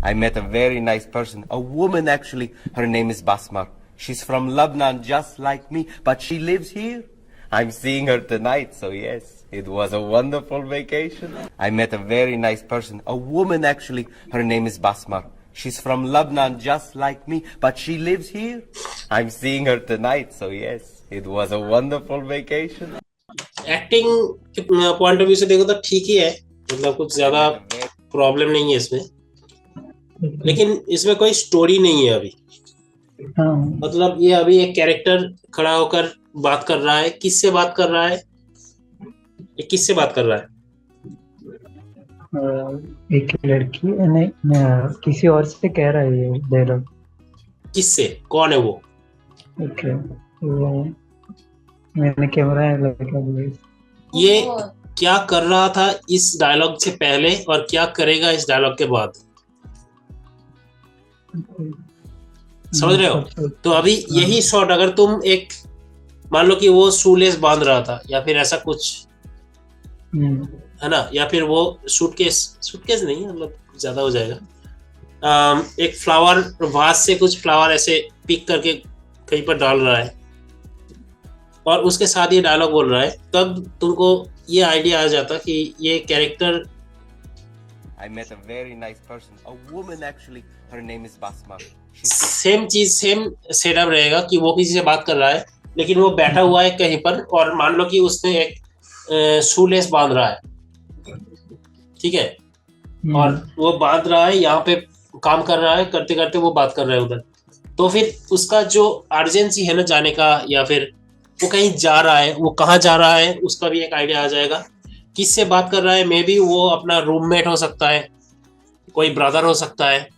I met a very nice person, a woman actually. Her name is Basma. She's from Lebanon, just like me, but she lives here. I'm seeing her tonight, so yes, it was a wonderful vacation. I met a very nice person, a woman actually. Her name is Basma. She's from Lebanon, just like me, but she lives here. I'm seeing her tonight, so yes, it was a wonderful vacation. Acting के point of view से देखो तो ठीक ही है, मतलब कुछ ज्यादा problem नहीं है इसमें, लेकिन इसमें कोई स्टोरी नहीं है अभी। मतलब ये अभी एक कैरेक्टर खड़ा होकर बात कर रहा है, किससे बात कर रहा है, ये किससे बात कर रहा है? एक लड़की नहीं, किसी और से कह रहा है ये डायलॉग। किससे? कौन है वो? ओके, मैंने कैमरा लगा। ये क्या कर रहा था इस डायलॉग से पहले और क्या करेगा इस डायलॉग के बाद, समझ रहे हो? तो अभी यही शॉट अगर तुम एक मान लो कि वो शूलेस बांध रहा था या फिर ऐसा कुछ है ना, या फिर वो सूटकेस नहीं, मतलब ज्यादा हो जाएगा, एक फ्लावर वास से कुछ फ्लावर ऐसे पिक करके कहीं पर डाल रहा है और उसके साथ ये डायलॉग बोल रहा है, तब तुमको ये आइडिया आ जाता कि ये character I met a very nice person, a woman actually. Her name is Basma. Same चीज, सेम सेटअप रहेगा कि वो किसी से बात कर रहा है लेकिन वो बैठा हुआ है कहीं पर और मान लो कि उसने एक शूलेस बांध रहा है, ठीक है, और वो बांध रहा है, यहाँ पे काम कर रहा है, करते करते वो बात कर रहा है उधर, तो फिर उसका जो अर्जेंसी है ना जाने का, या फिर वो कहीं जा रहा है, वो कहाँ जा रहा है उसका भी एक आइडिया आ जाएगा। किससे बात कर रहा है, मे बी वो अपना रूममेट हो सकता है, कोई ब्रदर हो सकता है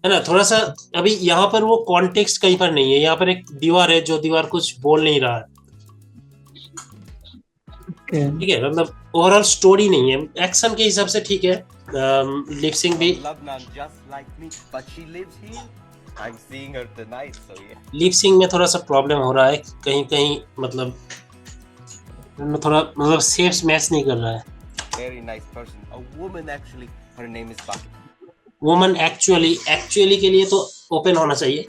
ना। थोड़ा सा अभी यहाँ पर वो कॉन्टेक्स्ट कहीं पर नहीं है, यहाँ पर एक दीवार है जो दीवार कुछ बोल नहीं रहा है, ठीक है, मतलब ओवरऑल स्टोरी नहीं है। एक्शन के हिसाब से ठीक है, लिपसिंग भी, लिपसिंग में थोड़ा सा प्रॉब्लम हो रहा है कहीं कहीं, मतलब थोड़ा मतलब सेफ्स मैच नहीं कर रहा है। वुमन एक्चुअली के लिए तो ओपन होना चाहिए,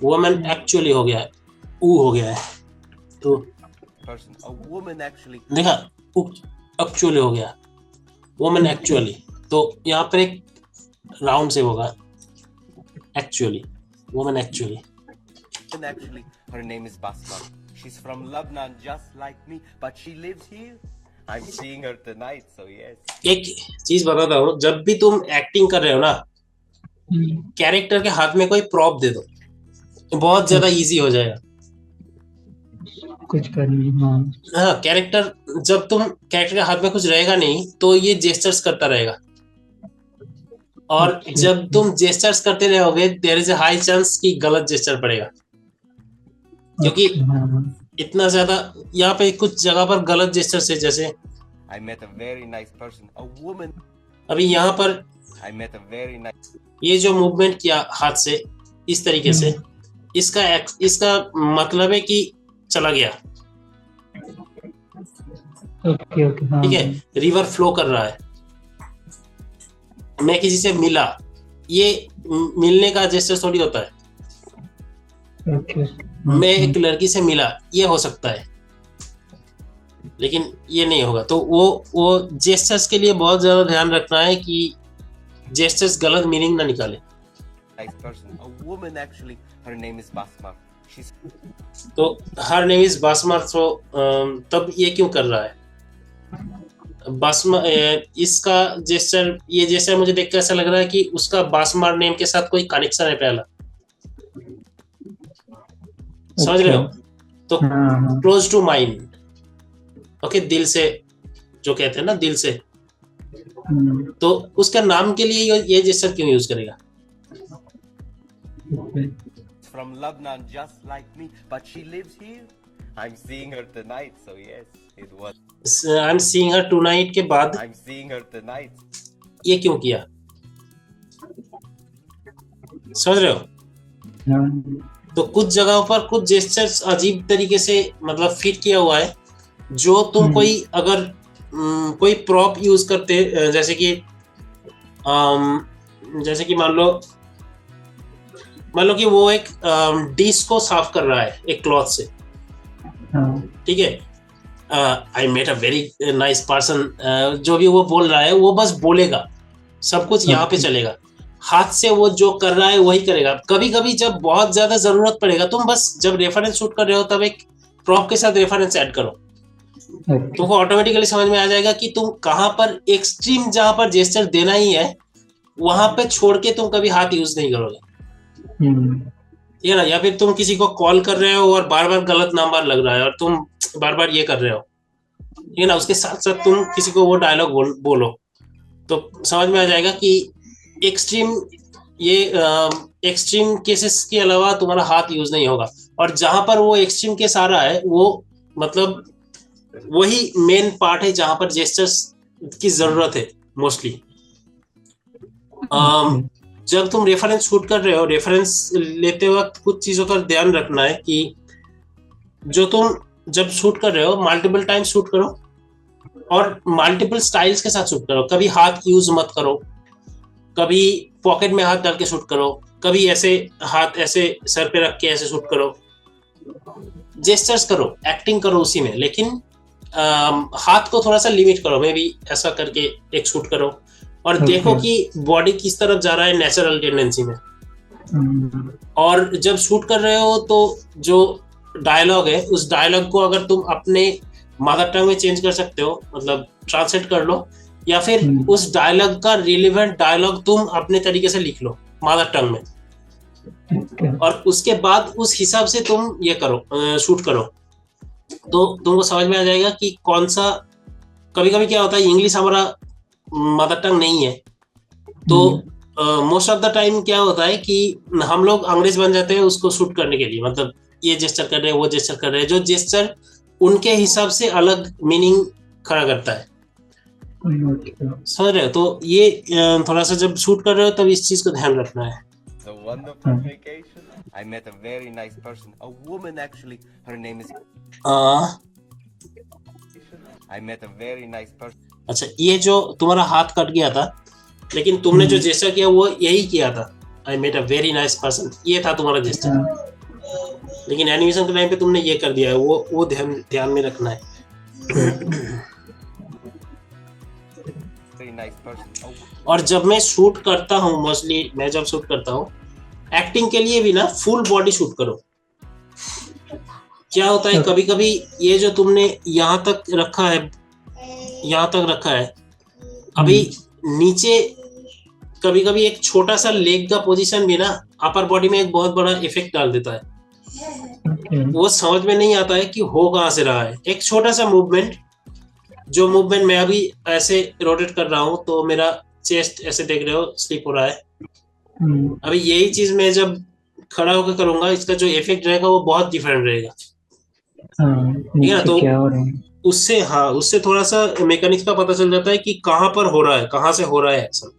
वुमन एक्चुअली हो गया है, ऊ हो गया है, तो देखा एक्चुअली हो गया, वुमन एक्चुअली, तो यहाँ पर एक राउंड से होगा actually, woman actually. Her name is Basma. She's from Lebanon, just like me, but she lives here. I'm seeing her tonight, so yes. एक चीज बताता हूँ, जब भी तुम एक्टिंग कर रहे हो ना, कैरेक्टर के हाथ में कोई प्रॉप दे दो, बहुत ज्यादा इजी हो जाएगा कुछ करने। हाँ, कैरेक्टर जब तुम कैरेक्टर के हाथ में कुछ रहेगा नहीं तो ये जेस्चर्स करता रहेगा, और जब तुम जेस्चर्स करते रहोगे there is a high chance कि गलत जेस्चर पड़ेगा, क्योंकि इतना ज्यादा यहाँ पे कुछ जगह पर गलत जेस्चर से, जैसे I met a very nice person, a woman. अभी यहाँ पर I met a very nice. ये जो मूवमेंट किया हाथ से इस तरीके से, इसका मतलब है कि चला गया, ठीक है, रिवर फ्लो कर रहा है, मैं किसी से मिला, ये मिलने का जेस्चर थोड़ी होता है, मैं एक लड़की से मिला, ये हो सकता है, लेकिन ये नहीं होगा। तो वो जेस्चर्स के लिए बहुत ज्यादा ध्यान रखना है कि जेस्चर्स गलत मीनिंग ना निकाले। तो हर नेम इज बासमा, तो तब ये क्यों कर रहा है बासमा? इसका जेस्चर, ये जेस्चर मुझे देख कर ऐसा लग रहा है कि उसका बासमा नेम के साथ कोई कनेक्शन है पहला, समझ रहे हो? तो क्लोज टू माइंड, ओके, दिल से जो कहते हैं ना, दिल से, तो उसका नाम के लिए ये जेस्चर क्यों यूज करेगा? From Lebanon, just like me, but she lives here. I'm seeing her tonight, so yes, it was. I'm seeing her tonight के बाद I'm seeing her tonight. ये क्यों किया, समझ रहे हो? तो कुछ जगहों पर कुछ जेस्चर्स अजीब तरीके से मतलब फिट किया हुआ है, जो तुम कोई अगर कोई प्रॉप यूज करते, जैसे कि जैसे कि मान लो कि वो एक डिश को साफ कर रहा है एक क्लॉथ से, हाँ ठीक है। I met a very nice person, जो भी वो बोल रहा है वो बस बोलेगा, सब कुछ यहाँ पे Okay. चलेगा, हाथ से वो जो कर रहा है वही करेगा। कभी कभी जब बहुत ज्यादा जरूरत पड़ेगा, तुम बस जब रेफरेंस शूट कर रहे हो तब एक प्रॉप के साथ रेफरेंस ऐड करो, Okay. तुमको ऑटोमेटिकली समझ में आ जाएगा कि तुम कहाँ पर एक्सट्रीम, जहां पर जेस्चर देना ही है वहां पे छोड़ के तुम कभी हाथ यूज नहीं करोगे, ठीक है ना। या फिर तुम किसी को कॉल कर रहे हो और बार बार गलत नंबर लग रहा है और तुम बार बार ये कर रहे हो, ठीक है ना, उसके साथ साथ तुम किसी को वो डायलॉग बोलो, तो समझ में आ जाएगा कि एक्सट्रीम, ये एक्सट्रीम केसेस के अलावा तुम्हारा हाथ यूज नहीं होगा। और जहां पर वो एक्सट्रीम केस आ रहा है वो मतलब वही मेन पार्ट है जहां पर जेस्चर्स की जरूरत है मोस्टली। Okay. जब तुम रेफरेंस शूट कर रहे हो, रेफरेंस लेते वक्त कुछ चीजों का ध्यान रखना है कि जो तुम जब शूट कर रहे हो मल्टीपल टाइम शूट करो और मल्टीपल स्टाइल्स के साथ शूट करो। कभी हाथ यूज मत करो, कभी पॉकेट में हाथ डाल के शूट करो, कभी ऐसे हाथ ऐसे सर पे रख के ऐसे शूट करो, जेस्चर्स करो, एक्टिंग करो उसी में, लेकिन हाथ को थोड़ा सा लिमिट करो, मे भी ऐसा करके एक शूट करो और Okay. देखो कि बॉडी किस तरफ जा रहा है नेचुरल टेंडेंसी में। और जब शूट कर रहे हो तो जो डायलॉग है उस डायलॉग को अगर तुम अपने मदर टंग में चेंज कर सकते हो, मतलब ट्रांसलेट कर लो, या फिर उस डायलॉग का रिलेवेंट डायलॉग तुम अपने तरीके से लिख लो मदर टंग में, Okay. और उसके बाद उस हिसाब से तुम ये करो, शूट करो, तो तुमको समझ में आ जाएगा कि कौन सा। कभी कभी क्या होता है, इंग्लिश हमारा मदर टंग नहीं है, तो मोस्ट ऑफ द टाइम क्या होता है कि हम लोग अंग्रेज बन जाते हैं उसको शूट करने के लिए, मतलब ये जेस्चर कर रहे हैं, वो जेस्चर कर रहे हैं, जो जेस्चर उनके हिसाब से अलग मीनिंग खड़ा करता है, Okay. समझ रहे हो। तो ये थोड़ा सा जब शूट कर रहे हो तब इस चीज को ध्यान रखना है। A wonderful vacation. I met a very nice person, a woman actually. Her name is. Uh, I met a very nice person. अच्छा, ये जो तुम्हारा हाथ कट गया था लेकिन तुमने जो जेस्चर किया वो यही किया था, I met a very nice person, ये था तुम्हारा जेस्चर, लेकिन एनिमेशन के टाइम पे तुमने ये कर दिया है, वो ध्यान में रखना है। Very nice person. Oh, और जब मैं शूट करता हूँ, मोस्टली मैं जब शूट करता हूँ एक्टिंग के लिए भी ना, फुल बॉडी शूट करो। क्या होता है कभी कभी ये जो तुमने यहाँ तक रखा है, अभी नीचे कभी कभी एक छोटा सा लेग का पोजीशन भी ना अपर बॉडी में एक बहुत बड़ा इफेक्ट डाल देता है। Okay. वो समझ में नहीं आता है कि हो कहाँ से रहा है। एक छोटा सा मूवमेंट, जो मूवमेंट मैं अभी ऐसे रोटेट कर रहा हूँ तो मेरा चेस्ट ऐसे देख रहे हो स्लिप हो रहा है, अभी यही चीज मैं जब खड़ा होकर करूंगा इसका जो इफेक्ट रहेगा वो बहुत डिफरेंट रहेगा, नीचे तो क्या हो रहा है? उससे थोड़ा सा मैकेनिक्स का पता चल जाता है कि कहाँ पर हो रहा है, कहाँ से हो रहा है action.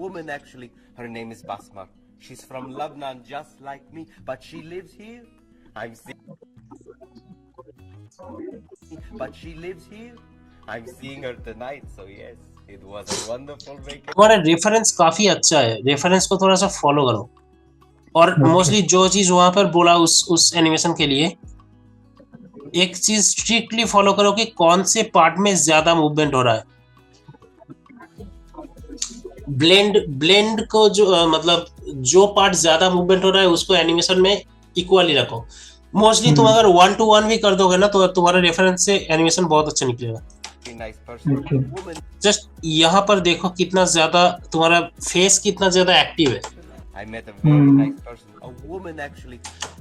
woman actually. Her name is Basma. She's from Lebanon, just like me, but she lives here. I'm seeing her tonight, so yes, it was a wonderful vacation. तुम्हारा रेफरेंस काफी अच्छा है, रेफरेंस को थोड़ा सा फॉलो करो, और mostly जो चीज वहां पर बोला उस एनिमेशन के लिए एक चीज स्ट्रिक्टली फॉलो करो कि कौन से पार्ट में ज्यादा मूवमेंट हो रहा है। ब्लेंड को जो मतलब जो पार्ट ज्यादा मूवमेंट हो रहा है उसको एनिमेशन में इक्वली रखो। मोस्टली तुम अगर 1 to 1 भी कर दोगे ना तो तुम्हारा रेफरेंस से एनिमेशन बहुत अच्छा निकलेगा। Nice person. Okay. Woman. Just यहाँ पर देखो कितना ज्यादा तुम्हारा फेस कितना ज्यादा एक्टिव है। I met a very nice person, a woman actually.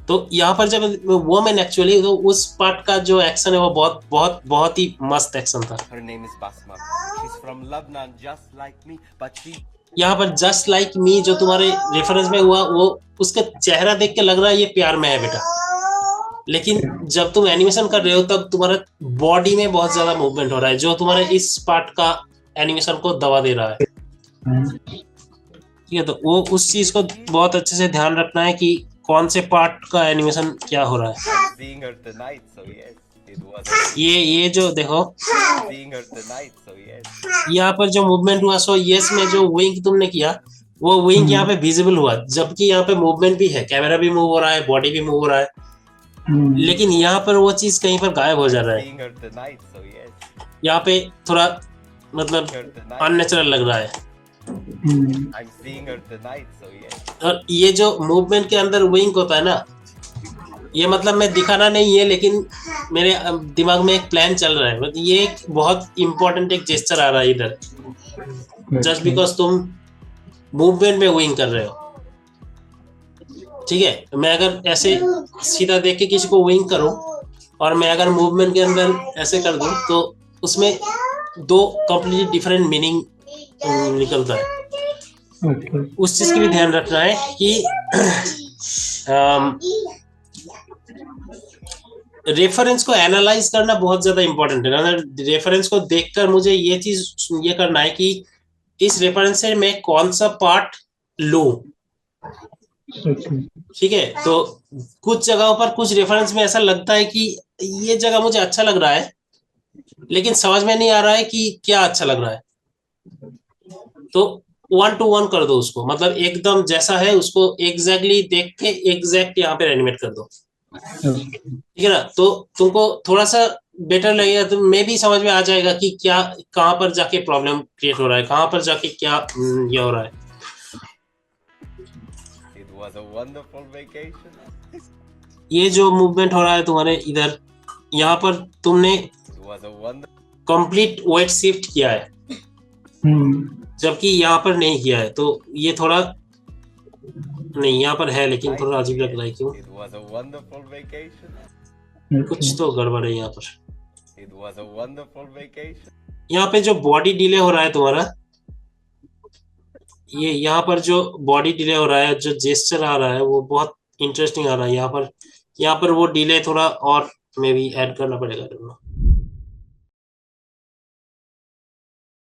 तो यहाँ पर जब वोमेन एक्चुअली, तो उस पार्ट का जो एक्शन है वो बहुत बहुत बहुत ही मस्त एक्शन था। Her name is Basma. She's from Lebanon, just like me, but she. यहाँ पर जस्ट लाइक मी जो तुम्हारे रेफरेंस में हुआ, वो उसका चेहरा देख के लग रहा है ये प्यार में है बेटा, लेकिन जब तुम एनिमेशन कर रहे हो तब तुम्हारा बॉडी में बहुत ज्यादा मूवमेंट हो रहा है जो तुम्हारे इस पार्ट का एनिमेशन को दबा दे रहा है। ठीक है, तो वो उस चीज को बहुत अच्छे से ध्यान रखना है कि कौन से पार्ट का एनिमेशन क्या हो रहा है। I'm seeing her tonight, so yes, It was a ये जो देखो seeing her tonight, so yes. यहाँ पर जो मूवमेंट हुआ, सो यस में जो विंग तुमने किया वो विंग यहाँ पे विजिबल हुआ, जबकि यहाँ पे मूवमेंट भी है, कैमरा भी मूव हो रहा है, बॉडी भी मूव हो रहा है, लेकिन यहाँ पर वो चीज कहीं पर गायब हो जा रहा है। Seeing her tonight, so yes. यहाँ पे थोड़ा मतलब Her tonight. अननेचुरल लग रहा है। I'm seeing her tonight, so yes. और ये जो मूवमेंट के अंदर विंग होता है ना, ये मतलब मैं दिखाना नहीं है, लेकिन मेरे दिमाग में एक प्लान चल रहा है, मतलब ये एक बहुत इंपॉर्टेंट एक जेस्चर आ रहा है इधर, जस्ट बिकॉज तुम मूवमेंट में विंग कर रहे हो। ठीक है, मैं अगर ऐसे सीधा देख के किसी को विंग करूं और मैं अगर मूवमेंट के अंदर ऐसे कर दूं तो उसमें दो कंप्लीटली डिफरेंट मीनिंग निकलता है। उस चीज की भी ध्यान रखना है कि रेफरेंस को एनालाइज करना बहुत ज्यादा इंपॉर्टेंट है। रेफरेंस को देखकर मुझे ये चीज ये करना है कि इस रेफरेंस से मैं कौन सा पार्ट लूं। ठीक है, तो कुछ जगहों पर कुछ रेफरेंस में ऐसा लगता है कि ये जगह मुझे अच्छा लग रहा है, लेकिन समझ में नहीं आ रहा है कि क्या अच्छा लग रहा है, तो 1 to 1 कर दो उसको, मतलब एकदम जैसा है उसको एग्जैक्टली देख के एग्जैक्ट यहाँ पे एनिमेट कर दो। ठीक है ना, तो तुमको थोड़ा सा बेटर लगेगा, तो मे भी समझ में आ जाएगा कि क्या कहाँ पर जाके प्रॉब्लम क्रिएट हो रहा है, कहाँ पर जाके क्या ये हो रहा है। It was a wonderful vacation. ये जो मूवमेंट हो रहा है तुम्हारे इधर, यहाँ पर तुमने It was a wonderful. Complete weight shift किया है, जबकि यहाँ पर नहीं किया है, तो ये थोड़ा नहीं, यहाँ पर है लेकिन थोड़ा अजीब लग रहा है। क्यों? It was a wonderful vacation. कुछ तो गड़बड़ है यहाँ पर। It was a wonderful vacation. यहाँ पे जो बॉडी डिले हो रहा है तुम्हारा, ये यहाँ पर जो बॉडी डिले हो रहा है, जो जेस्चर आ रहा है वो बहुत इंटरेस्टिंग आ रहा है। यहाँ पर वो डिले थोड़ा और मे बी ऐड करना पड़ेगा।